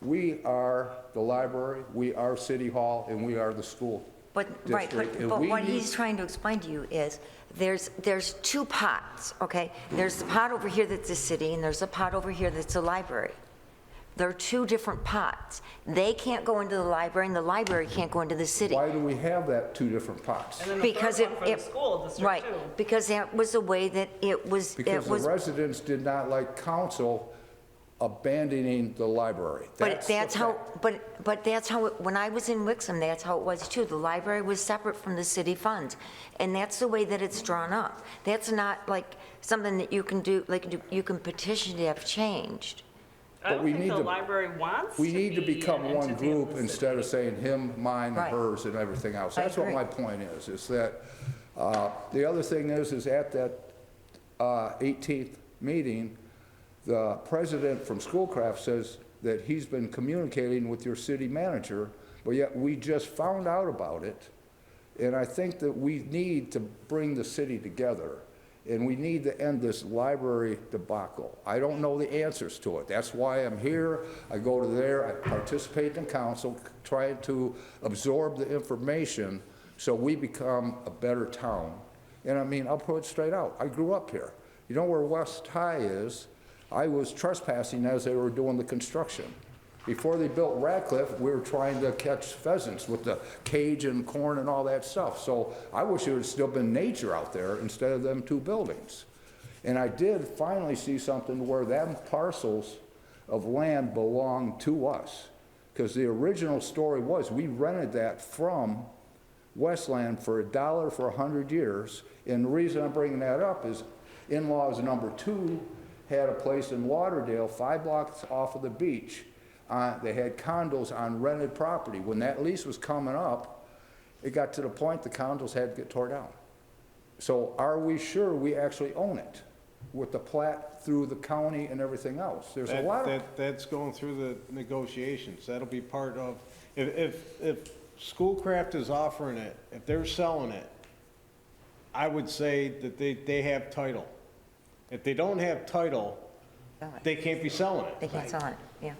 we are the library, we are City Hall, and we are the school But, right, district. And but we what need- he's trying to explain to you is, there's two pots, okay? There's the pot over here that's the city, and there's a pot over here that's the library. They're two different pots. They can't go into the library, and the library can't go into the city. Why do we have that two different pots? And then the Because third it, one for the school district right, too. because that was the way that it was, Because the residents did not like council abandoning the library. but the that's how, fact. but that's how, when I was in Wixom, that's how it was too. The library was separate from the city funds, and that's the way that it's drawn up. That's not like something that you can do, like you can petition to have changed. I But don't we think need the to- library wants We need to be become an one entity of group the instead of city. saying him, mine, and Right. hers, and everything else. I That's what agree. my point is that, the other thing is at that 18th meeting, the president from Schoolcraft says that he's been communicating with your city manager, but yet we just found out about it. And I think that we need to bring the city together, and we need to end this library debacle. I don't know the answers to it. That's why I'm here. I go to there, I participate in council, trying to absorb the information so we become a better town. And I mean, I'll put it straight out. I grew up here. You know where West High is? I was trespassing as they were doing the construction. Before they built Radcliffe, we were trying to catch pheasants with the cage and corn and all that stuff. So I wish there had still been nature out there instead of them two buildings. And I did finally see something where them parcels of land belonged to us. Because the original story was, we rented that from Westland for $1 for 100 years. And the reason I'm bringing that up is in-laws number 2 had a place in Lauderdale, 5 blocks off of the beach. They had condos on rented property. When that lease was coming up, it got to the point the condos had to get tore down. So are we sure we actually own it with the plat through the county and everything else? There's a lot of, That's going through the negotiations. That'll be part of, if Schoolcraft is offering it, if they're selling it, I would say that they have title. If they don't have title, they can't be selling it. They can't sell it, yeah.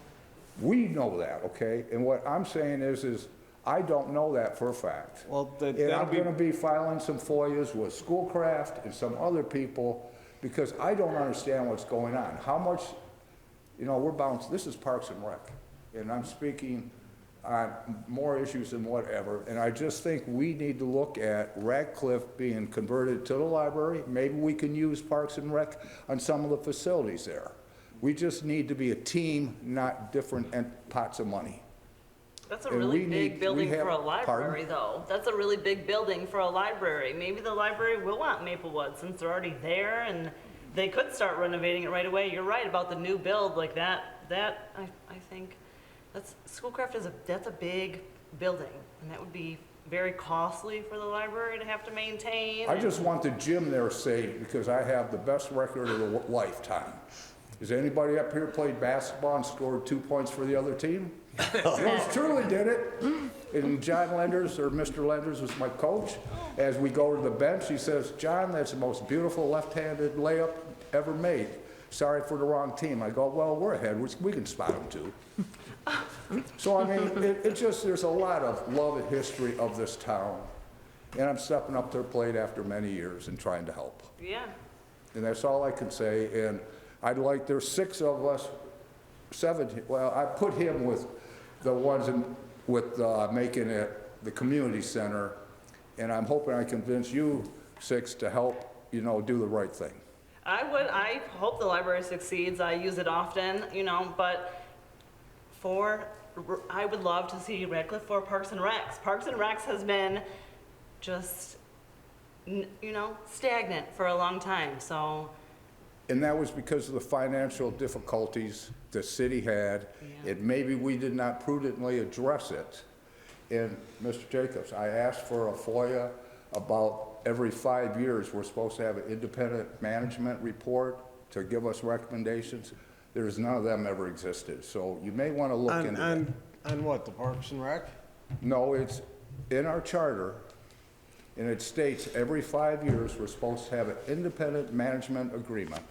we know that, okay? And what I'm saying is I don't know that for a fact. Well, And that'll I'm be, gonna be filing some FOIAs with Schoolcraft and some other people, because I don't understand what's going on. How much, you know, we're bouncing, this is Parks and Rec, and I'm speaking on more issues than whatever, and I just think we need to look at Radcliffe being converted to the library. Maybe we can use Parks and Rec on some of the facilities there. We just need to be a team, not different pots of money. That's a And really we big need- building we have- for a library, pardon? though. That's a really big building for a library. Maybe the library will want Maplewood since they're already there, and they could start renovating it right away. You're right about the new build, like that, I think, Schoolcraft that's a big building, and that would be very costly for the library to have to maintain. I just want the gym there safe, because I have the best record of a lifetime. Has anybody up here played basketball and scored 2 points for the other team? Yours truly did it. And John Lenders, or Mr. Lenders, was my coach. As we go to the bench, he says, "John, that's the most beautiful left-handed layup ever made. Sorry for the wrong team." I go, "Well, we're ahead. We can spot them too." So, I mean, it just, there's a lot of love and history of this town. And I'm stepping up to their plate after many years and trying to help. Yeah, And that's all I can say. And I'd like, there's 6 of us, 7, well, I put him with the ones with making it the community center. And I'm hoping I convince you 6 to help, you know, do the right thing. I hope the library succeeds. I use it often, but I would love to see Radcliffe for Parks and Recs. Parks and Recs has been just stagnant for a long time, so, And that was because of the financial difficulties the city had, and maybe we did not prudently address it. And Mr. Jacobs, I asked for a FOIA about every 5 years, we're supposed to have an independent management report to give us recommendations. There's none of them ever existed, so you may want to look into that. On what, the Parks and Rec? No, it's in our charter, and it states every 5 years, we're supposed to have an independent management agreement,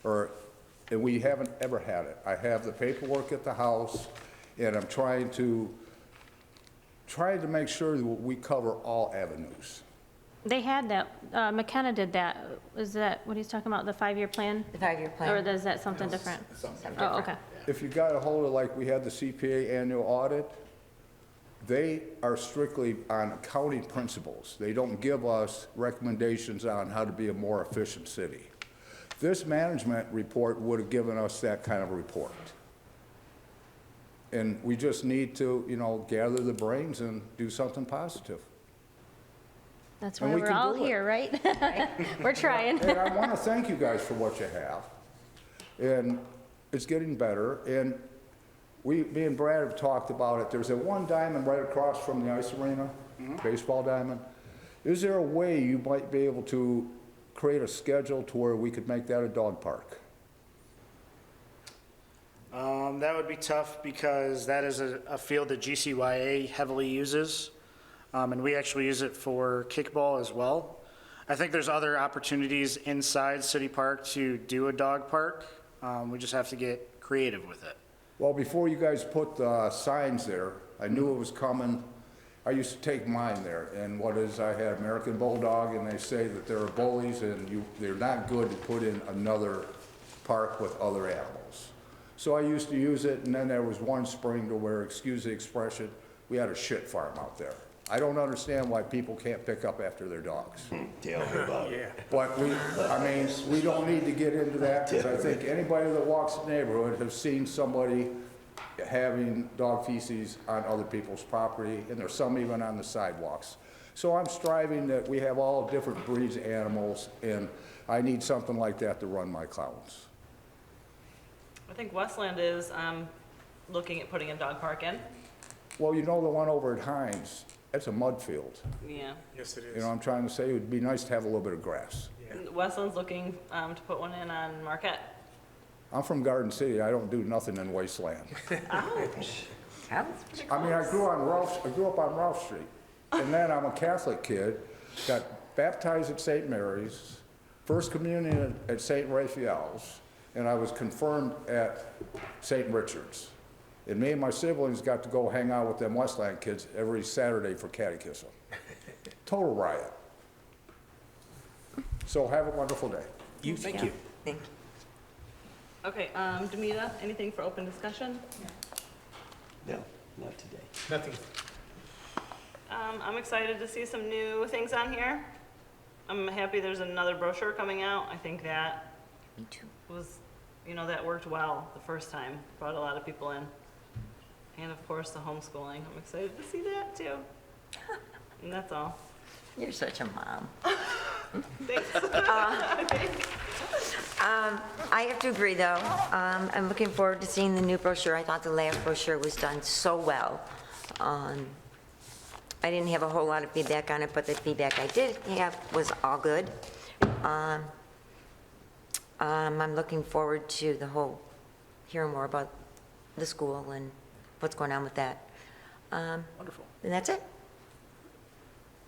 and we haven't ever had it. I have the paperwork at the house, and I'm trying to make sure that we cover all avenues. They had that, McKenna did that. Is that what he's talking about, the 5-year plan? The 5-year plan. Or is that something different? Oh, okay. If you got a hold of, like, we had the CPA annual audit, they are strictly on accounting principles. They don't give us recommendations on how to be a more efficient city. This management report would have given us that kind of report. And we just need to, gather the brains and do something positive. That's And why we we're can all do it. here, right? We're trying. And I want to thank you guys for what you have. And it's getting better. And me and Brad have talked about it. There's a one diamond right across from the ice arena, baseball diamond. Is there a way you might be able to create a schedule to where we could make that a dog park? That would be tough because that is a field that GCYA heavily uses. And we actually use it for kickball as well. I think there's other opportunities inside City Park to do a dog park. We just have to get creative with it. Well, before you guys put the signs there, I knew it was coming. I used to take mine there, and I had American Bulldog, and they say that there are bullies, and they're not good to put in another park with other animals. So I used to use it, and then there was one spring to where, excuse the expression, we had a shit farm out there. I don't understand why people can't pick up after their dogs. Tell me about it. But we don't need to get into that, because I think anybody that walks the neighborhood has seen somebody having dog feces on other people's property, and there's some even on the sidewalks. So I'm striving that we have all different breeds of animals, and I need something like that to run my clowns. I think Westland is looking at putting a dog park in. Well, the one over at Hines, that's a mud field. Yeah. Yes, it is. I'm trying to say it would be nice to have a little bit of grass. And Westland's looking to put one in on Marquette. I'm from Garden City. I don't do nothing in wasteland. Ouch. I mean, I grew up on Ralph Street, and then I'm a Catholic kid, got baptized at St. Mary's, First Communion at St. Raphael's, and I was confirmed at St. Richard's. And me and my siblings got to go hang out with them Westland kids every Saturday for catechism. Total riot. So have a wonderful day. Thank you. Thank you. Okay, Demita, anything for open discussion? No, not today. Nothing. I'm excited to see some new things on here. I'm happy there's another brochure coming out. I think that Me too. was, that worked well the first time, brought a lot of people in. And of course, the homeschooling. I'm excited to see that too. And that's all. You're such a mom. Thanks. I have to agree, though. I'm looking forward to seeing the new brochure. I thought the last brochure was done so well. I didn't have a whole lot of feedback on it, but the feedback I did have was all good. I'm looking forward to hearing more about the school and what's going on with that. Wonderful. And that's it.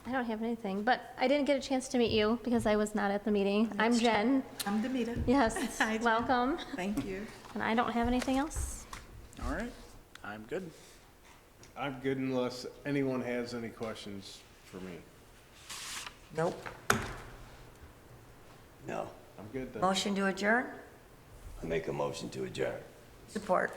I don't have anything, but I didn't get a chance to meet you because I was not at the meeting. I'm Jen. I'm Demita. Yes, Hi, Jen. welcome. Thank you. And I don't have anything else. All right, I'm good. I'm good unless anyone has any questions for me. Nope. No. I'm good then. Motion to adjourn? I make a motion to adjourn. Support.